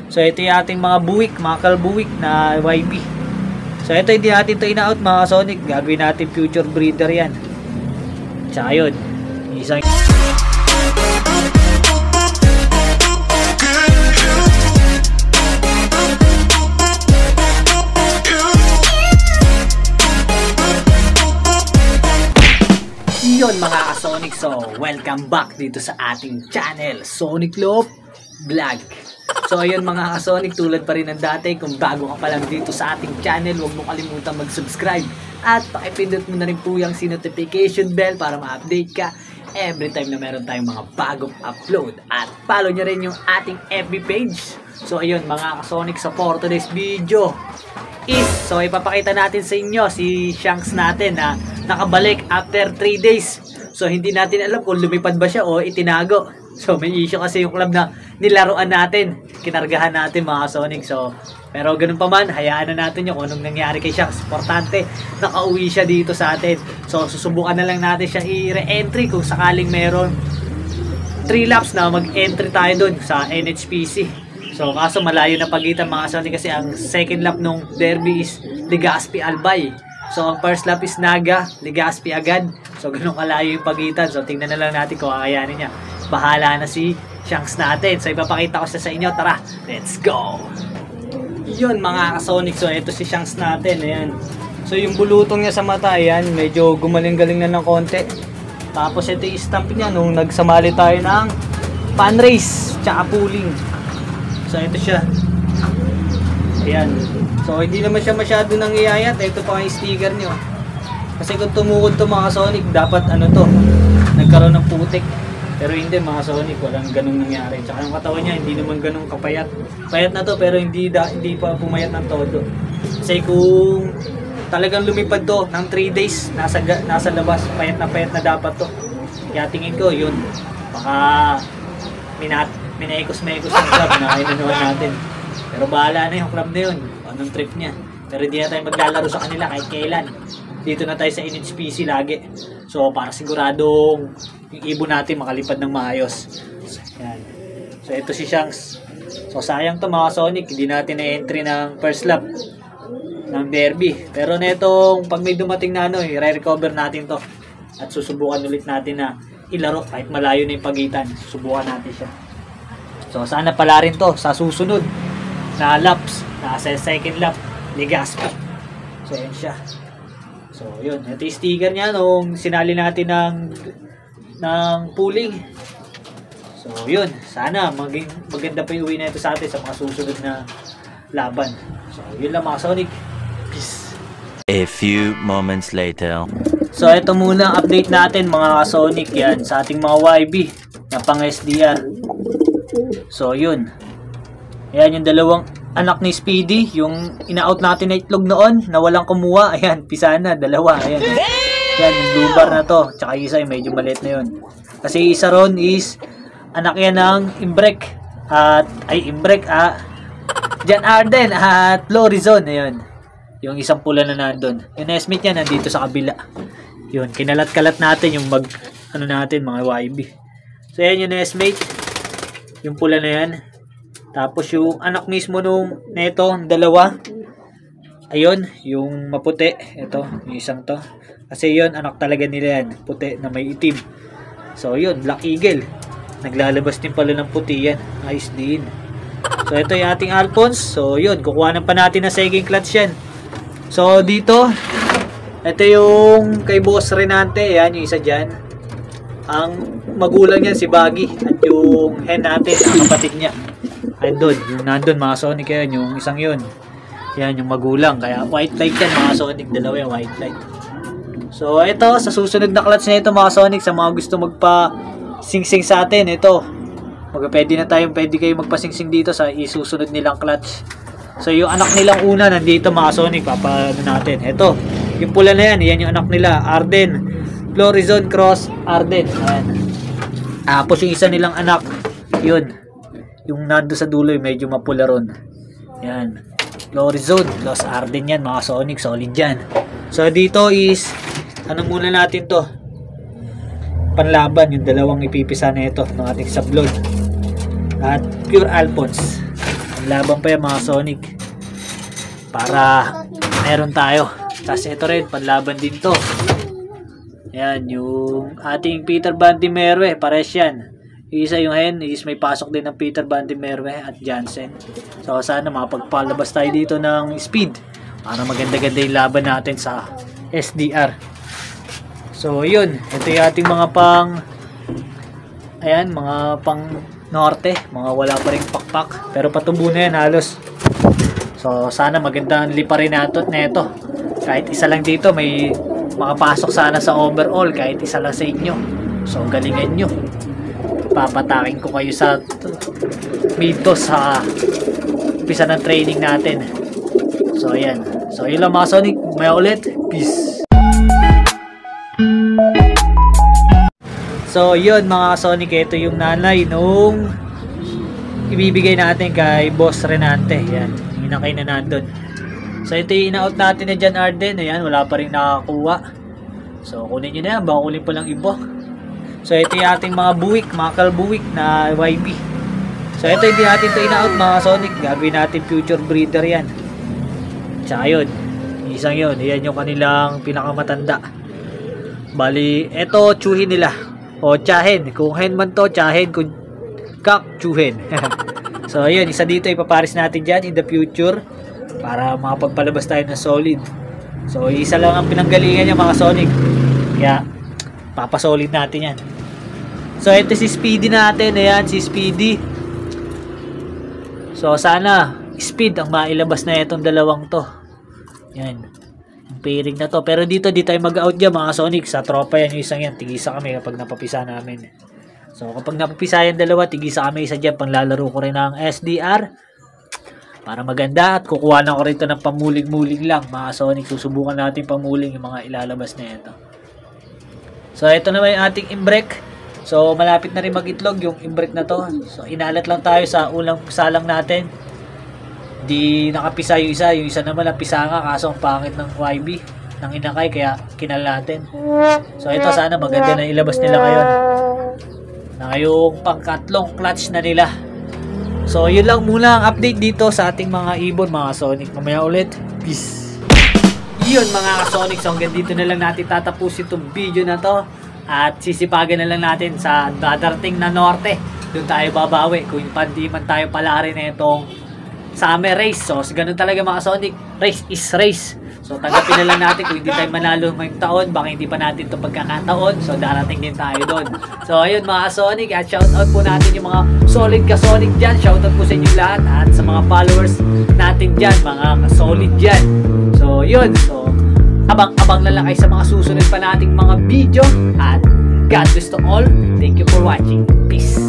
So ito yung ating mga buwik, mga kalbuwik na YB. So ito hindi natin ito ina-out mga Sonic. Gagawin natin future breeder yan. Tsaka yun, isang yun mga ka-Sonic. So welcome back dito sa ating channel, Sonic Love Vlog. So ayun mga ka-Sonic, tulad pa rin ng dati, kung bago ka pa lang dito sa ating channel, huwag mo kalimutan mag-subscribe at pakipindot mo na rin po yung notification bell para ma-update ka every time na meron tayong mga bagong upload. At follow nyo rin yung ating FB page. So ayun mga ka-Sonic, sa for today's video is, so ipapakita natin sa inyo si Shanks natin na nakabalik after 3 days. So hindi natin alam kung lumipad ba siya o itinago. So may issue kasi yung club na nilaruan natin, kinargahan natin mga Sonic. So pero ganun pa man, hayaan na natin yung kung anong nangyari kay Shanks. Importante, nakauwi siya dito sa atin. So susubukan na lang natin siya i-re-entry kung sakaling meron 3 laps na mag-entry tayo dun sa NHPC. So kaso malayo na pagitan mga Sonic, kasi ang second lap nung derby is Legazpi Albay. So ang first lap is Naga, Legazpi agad. So ganun kalayo yung pagitan. So tingnan na lang natin kung kakayanin niya. Bahala na si Shanks natin. So ipapakita ko siya sa inyo. Tara, let's go! Yun mga ka-Sonic. So ito si Shanks natin. Ayan. So yung bulutong niya sa mata, ayan, medyo gumaling-galing na ng konti. Tapos ito yung stamp niya nung nagsamali tayo ng fan race tsaka pooling. So ito siya. Ayan. So hindi naman siya masyado nang iayat. Ito pa yung sticker niyo. Kasi kung tumukod to mga Sonic, dapat ano to, nagkaroon ng putik. Pero hindi mga Sonic, walang ganung nangyari. Tsaka yung katawan niya hindi naman ganung kapayat. Payat na to pero hindi pa pumayat ng todo. Kasi kung talagang lumipad to ng 3 days, nasa labas, payat na dapat to. Kaya tingin ko yun, baka minaikos-maikos ng club na inanuhan natin. Pero bahala na yung club na yun, anong trip niya. Pero hindi na tayo maglalaro sa kanila kahit kailan. Dito na tayo sa NHPC lagi. So para siguradong yung ibon natin makalipad ng maayos. So, yan. So ito si Shanks. So sayang to mga Sonic, hindi natin na-entry ng first lap ng derby. Pero netong pag may dumating na ano, i-recover natin to. At susubukan ulit natin na ilaro kahit malayo na yung pagitan. Susubukan natin siya. So sana pala rin to sa susunod na laps, nasa second lap, Legazpi. So yan siya. So yun, ito yung sticker niya nung sinali natin ng pooling. So yun, sana maganda pa yung uwi na ito sa atin sa mga susunod na laban. So yun lang mga Sonic. Peace. A few moments later. So ito muna ang update natin mga Sonic, yan sa ating mga YB na pang SDR. So yun, ayan yung dalawang anak ni Speedy, yung ina-out natin na itlog noon na walang kumuha. Ayan, pisa na, dalawa. Ayan, yan yung blue bar na to. Tsaka isa yung medyo maliit na yun. Kasi isa ron is anak yan ng Imbrek at Jan Arden at Florizon. Ayan, yung isang pula na nandun. Yung Nesmith niya nandito sa kabila. Yun, kinalat-kalat natin yung natin mga YB. So ayan yung Nesmith, yung pula na yan. Tapos yung anak mismo nung neto, dalawa. Ayun, yung maputi. Ito, yung isang to. Kasi yun, anak talaga nila yan. Puti na may itim. So yun, Black Eagle. Naglalabas din pala ng puti yan. Ayos din. So ito yung ating Alphonse. So yun, kukuhanan pa natin na second clutch yan. So dito, ito yung kay Boss Renante. Yan, yung isa dyan. Ang magulang yan si Baggy. At yung hen natin, ang kapatid niya. Andun, yung nandun mga Sonic yan, yung isang yun. Yan, yung magulang. Kaya white light yan mga Sonic, dalawa yung white light. So ito, sa susunod na clutch na ito mga Sonic, sa mga gusto magpa-sing-sing sa atin, ito. Pwede kayo magpa-sing-sing dito sa isusunod nilang clutch. So yung anak nilang una, nandito mga Sonic, papaano natin. Ito, yung pula na yan, yan yung anak nila, Arden. Florizon Cross Arden. Ayan. Tapos yung isa nilang anak, yun. Yung nando sa dulo, medyo mapula ron. Yan. Florizon, Los Arden yan mga Sonic, solid yan. So dito is, ano muna natin to? Panlaban, yung dalawang ipipisa na ito ng ating sablon. At Pure Alphonse. Laban pa yan mga Sonic. Para meron tayo. Tapos ito rin, panlaban din to. Ayan, yung ating Peter Van der Merwe, pares yan. Isa yung hen, is may pasok din ng Peter Van der Merwe at Jansen. So sana makapagpalabas tayo dito ng speed para maganda-ganda yung laban natin sa SDR. So yun, ito yung ating mga mga pang norte, mga wala pa rin pakpak, pero patubo na yan halos. So sana magandang lipa rin nato neto. Kahit isa lang dito, may makapasok sana sa overall, kahit isa lang sa inyo. So galingan nyo. Papatakin ko kayo sa mito sa umpisa ng training natin. So ayan. So yun lang mga Sonic. May ulit. Peace. So yun mga Sonic. Ito yung nanay nung ibibigay natin kay Boss Renante. Yan. Inakay na nandun. So ito yung ina-out natin na dyan, Arden. Ayan. Wala pa rin nakakuha. So kunin nyo na yan. Baka kunin pa lang iba. So ito yung ating mga buwik, mga kalbuwik na YB. So ito hindi natin ito ina-out mga Sonic. Gagawin natin future breeder yan. Tsaka yun, isang yun. Yan yung kanilang pinakamatanda. Bali, ito tsuhin nila. O tsahin. Kung hen man to, tsahin. Kung kak, tsuhin. So yun, isa dito ipaparis natin dyan in the future. Para makapagpalabas tayo ng solid. So isa lang ang pinanggalingan niya mga Sonic. Kaya papasolid natin yan. So ito si Speedy natin. Ayan si Speedy. So sana speed ang mailabas na itong dalawang to. Yan. Yung pairing na to. Pero dito di tayo mag-out dyan mga Sonic. Sa tropa yan yung isang yan. Tigisa kami kapag napapisa namin. So kapag napapisa yan dalawa, tigisa kami isa dyan. Panglalaro ko rin ng SDR. Para maganda. At kukuha na ko rin ito ng pamuling-muling lang mga Sonic. Susubukan natin pamuling yung mga ilalabas na ito. So ito naman yung ating imbrek. So malapit na rin mag-itlog yung imbrek na to. So inalat lang tayo sa unang salang natin. Di nakapisa yung isa. Yung isa naman napisa nga kaso ang pangit ng YB ng inakay kaya kinal natin. So ito sana maganda na ilabas nila ngayon. Na yung pangkatlong clutch na nila. So yun lang muna ang update dito sa ating mga ibon mga Sonic. Mamaya ulit. Peace. Yun mga Sonic, so hanggang dito na lang natin tatapusin itong video na to at sisipagan na lang natin sa dadarating na norte. Doon tayo babawi kung hindi man tayo pala rin na itong summer race. So ganun talaga mga Sonic, race is race. So tanggapin na lang natin kung hindi tayo manalo ngayong taon, baka hindi pa natin ito pagkakataon. So darating din tayo doon. So ayun mga Sonic, at shoutout po natin yung mga solid ka-Sonic dyan. Shoutout po sa inyo lahat at sa mga followers natin dyan, mga ka-solid dyan. So yun, so abang-abang na lang kayo sa mga susunod pa nating mga video at God bless to all. Thank you for watching. Peace.